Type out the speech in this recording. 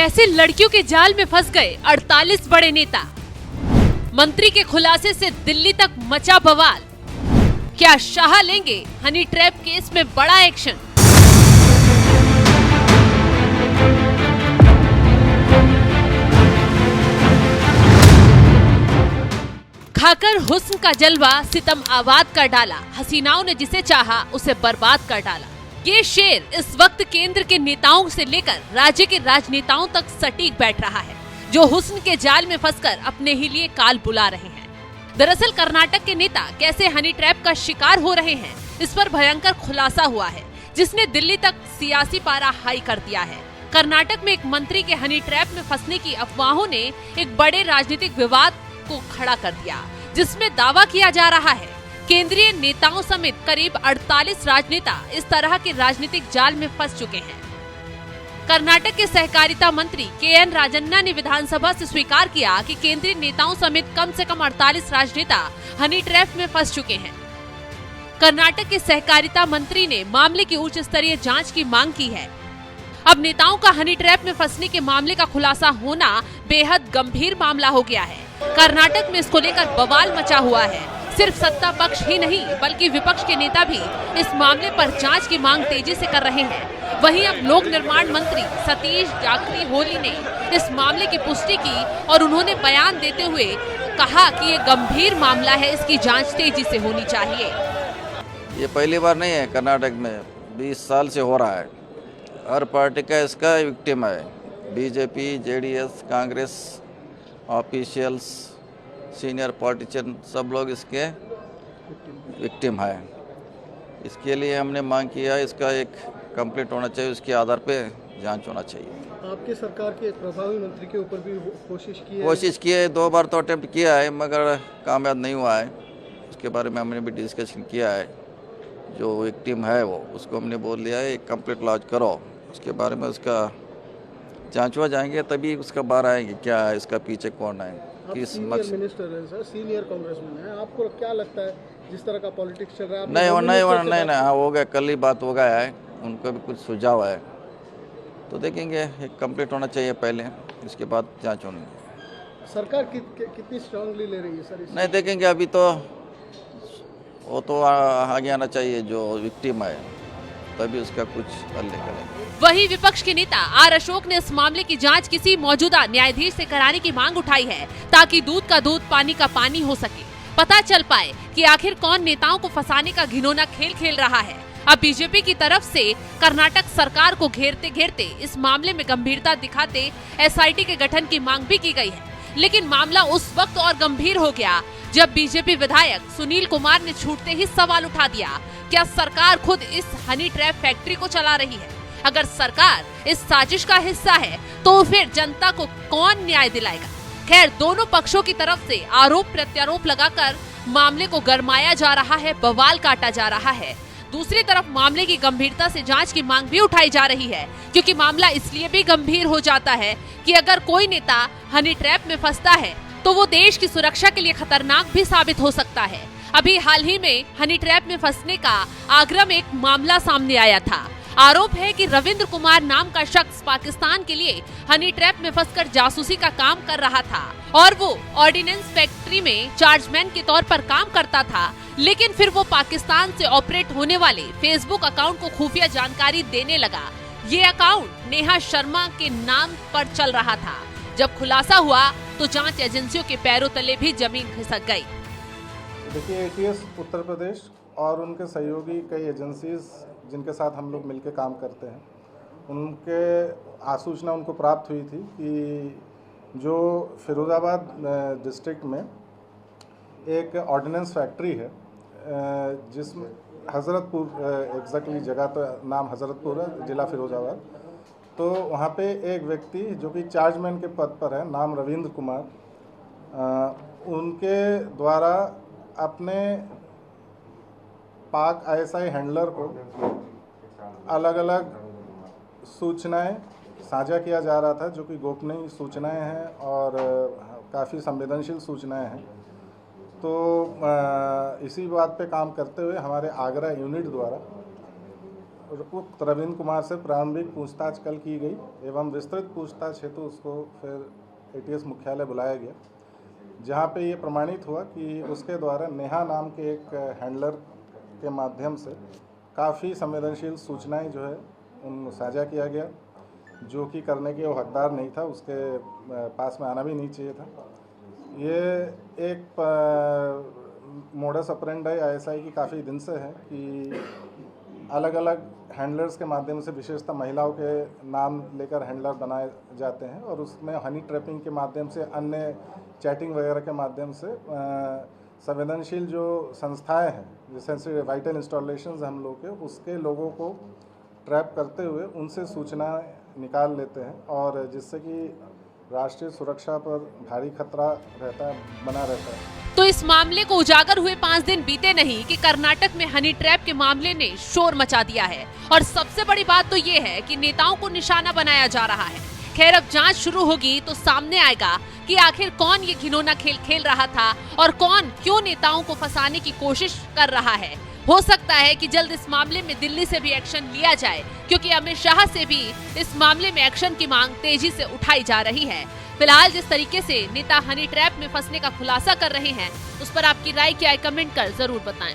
कैसे लड़कियों के जाल में फंस गए 48 बड़े नेता। मंत्री के खुलासे से दिल्ली तक मचा बवाल। क्या शाह लेंगे हनी ट्रैप केस में बड़ा एक्शन। खाकर हुस्न का जलवा सितम आबाद कर डाला। हसीनाओं ने जिसे चाहा उसे बर्बाद कर डाला। ये शेर इस वक्त केंद्र के नेताओं से लेकर राज्य के राजनेताओं तक सटीक बैठ रहा है, जो हुस्न के जाल में फंसकर अपने ही लिए काल बुला रहे हैं। दरअसल कर्नाटक के नेता कैसे हनी ट्रैप का शिकार हो रहे हैं, इस पर भयंकर खुलासा हुआ है, जिसने दिल्ली तक सियासी पारा हाई कर दिया है। कर्नाटक में एक मंत्री के हनी ट्रैप में फंसने की अफवाहों ने एक बड़े राजनीतिक विवाद को खड़ा कर दिया, जिसमें दावा किया जा रहा है केंद्रीय नेताओं समेत करीब 48 राजनेता इस तरह के राजनीतिक जाल में फंस चुके हैं। कर्नाटक के सहकारिता मंत्री के.एन. राजन्ना ने विधानसभा से स्वीकार किया कि केंद्रीय नेताओं समेत कम से कम 48 राजनेता हनी ट्रैप में फंस चुके हैं। कर्नाटक के सहकारिता मंत्री ने मामले की उच्च स्तरीय जांच की मांग की है। अब नेताओं का हनी ट्रैप में फंसने के मामले का खुलासा होना बेहद गंभीर मामला हो गया है। कर्नाटक में इसको लेकर बवाल मचा हुआ है। सिर्फ सत्ता पक्ष ही नहीं बल्कि विपक्ष के नेता भी इस मामले पर जांच की मांग तेजी से कर रहे हैं। वहीं अब लोक निर्माण मंत्री सतीश जाखरी होली ने इस मामले की पुष्टि की और उन्होंने बयान देते हुए कहा कि ये गंभीर मामला है, इसकी जांच तेजी से होनी चाहिए। ये पहली बार नहीं है, कर्नाटक में 20 साल से हो रहा है। हर पार्टी का इसका विक्टिम है। BJP, JDS, Congress, officials, senior politician सब लोग इसके विक्टिम है। इसके लिए हमने मांग किया, इसका एक कंप्लीट होना चाहिए, उसके आधार पे जांच होना चाहिए। आपकी सरकार के प्रभावी मंत्री के ऊपर भी कोशिश की है? 2 बार तो अटेम्प्ट किया है मगर कामयाब नहीं हुआ है। उसके बारे में हमने भी डिस्कशन किया है। जो विक्टिम है वो उसको हमने बोल दिया है कंप्लीट लॉन्च करो, उसके बारे में उसका जांच हुआ जाएंगे तभी उसका बाहर आएंगे क्या है, इसका पीछे कौन है, किस मकसद। मिनिस्टर है सर, सीनियर कांग्रेसमैन है, आपको क्या लगता है जिस तरह का पॉलिटिक्स चल रहा है? नहीं, हाँ हो गया, कल ही बात हो गया है। उनका भी कुछ सुझाव है तो देखेंगे, एक कंप्लीट होना चाहिए पहले, इसके बाद जांच होनी। सरकार कितनी स्ट्रांगली ले रही है सर? नहीं देखेंगे, अभी तो वो तो आगे आना चाहिए जो विक्टिम है, तभी उसका कुछ हल निकलेगा। वहीं विपक्ष के नेता आर अशोक ने इस मामले की जांच किसी मौजूदा न्यायाधीश से कराने की मांग उठाई है, ताकि दूध का दूध पानी का पानी हो सके, पता चल पाए कि आखिर कौन नेताओं को फंसाने का घिनौना खेल खेल रहा है। अब बीजेपी की तरफ से कर्नाटक सरकार को घेरते घेरते इस मामले में गंभीरता दिखाते एसआईटी के गठन की मांग भी की गई है, लेकिन मामला उस वक्त और गंभीर हो गया जब बीजेपी विधायक सुनील कुमार ने छूटते ही सवाल उठा दिया, क्या सरकार खुद इस हनी ट्रैप फैक्ट्री को चला रही है? अगर सरकार इस साजिश का हिस्सा है तो फिर जनता को कौन न्याय दिलाएगा? खैर, दोनों पक्षों की तरफ से आरोप प्रत्यारोप लगाकर मामले को गरमाया जा रहा है, बवाल काटा जा रहा है। दूसरी तरफ मामले की गंभीरता से जांच की मांग भी उठाई जा रही है, क्योंकि मामला इसलिए भी गंभीर हो जाता है कि अगर कोई नेता हनी ट्रैप में फंसता है तो वो देश की सुरक्षा के लिए खतरनाक भी साबित हो सकता है। अभी हाल ही में हनी ट्रैप में फंसने का आगरा में एक मामला सामने आया था। आरोप है कि रविंद्र कुमार नाम का शख्स पाकिस्तान के लिए हनी ट्रैप में फंसकर जासूसी का काम कर रहा था और वो ऑर्डिनेंस फैक्ट्री में चार्जमैन के तौर पर काम करता था, लेकिन फिर वो पाकिस्तान से ऑपरेट होने वाले फेसबुक अकाउंट को खुफिया जानकारी देने लगा। ये अकाउंट नेहा शर्मा के नाम पर चल रहा था। जब खुलासा हुआ तो जांच एजेंसियों के पैरों तले भी जमीन खिसक गई। देखिए, एटीएस उत्तर प्रदेश और उनके सहयोगी कई एजेंसीज जिनके साथ हम लोग मिलकर काम करते हैं, उनके सूचना उनको प्राप्त हुई थी कि जो फिरोज़ाबाद डिस्ट्रिक्ट में एक ऑर्डिनेंस फैक्ट्री है, जिसमें हज़रतपुर एग्जैक्टली जगह तो नाम हज़रतपुर है, ज़िला फिरोज़ाबाद। तो वहाँ पे एक व्यक्ति जो कि चार्जमैन के पद पर है, नाम रविंद्र कुमार, उनके द्वारा अपने पाक आईएसआई हैंडलर को अलग अलग सूचनाएं साझा किया जा रहा था, जो कि गोपनीय सूचनाएं हैं और काफ़ी संवेदनशील सूचनाएं हैं। तो इसी बात पे काम करते हुए हमारे आगरा यूनिट द्वारा उक्त रविंद्र कुमार से प्रारंभिक पूछताछ कल की गई एवं विस्तृत पूछताछ हेतु उसको फिर एटीएस मुख्यालय बुलाया गया, जहां पे ये प्रमाणित हुआ कि उसके द्वारा नेहा नाम के एक हैंडलर के माध्यम से काफ़ी संवेदनशील सूचनाएं जो है उन साझा किया गया, जो कि करने के वो हकदार नहीं था, उसके पास में आना भी नहीं चाहिए था। ये एक मोडस ऑपरेंडी आईएसआई की काफ़ी दिन से है कि अलग अलग हैंडलर्स के माध्यम से, विशेषतः महिलाओं के नाम लेकर हैंडलर बनाए जाते हैं और उसमें हनी ट्रैपिंग के माध्यम से, अन्य चैटिंग वगैरह के माध्यम से संवेदनशील जो संस्थाएं हैं, जैसे वाइटल इंस्टॉलेशंस हम लोग के, उसके लोगों को ट्रैप करते हुए उनसे सूचना निकाल लेते हैं और जिससे कि राष्ट्रीय सुरक्षा पर भारी खतरा बना रहता है। तो इस मामले को उजागर हुए 5 दिन बीते नहीं कि कर्नाटक में हनी ट्रैप के मामले ने शोर मचा दिया है और सबसे बड़ी बात तो ये है कि नेताओं को निशाना बनाया जा रहा है। खैर, अब जांच शुरू होगी तो सामने आएगा कि आखिर कौन ये घिनौना खेल खेल रहा था और कौन क्यों नेताओं को फंसाने की कोशिश कर रहा है। हो सकता है कि जल्द इस मामले में दिल्ली से भी एक्शन लिया जाए, क्योंकि अमित शाह से भी इस मामले में एक्शन की मांग तेजी से उठाई जा रही है। फिलहाल जिस तरीके से नेता हनी ट्रैप में फंसने का खुलासा कर रहे हैं, उस पर आपकी राय क्या है, कमेंट कर जरूर बताएं।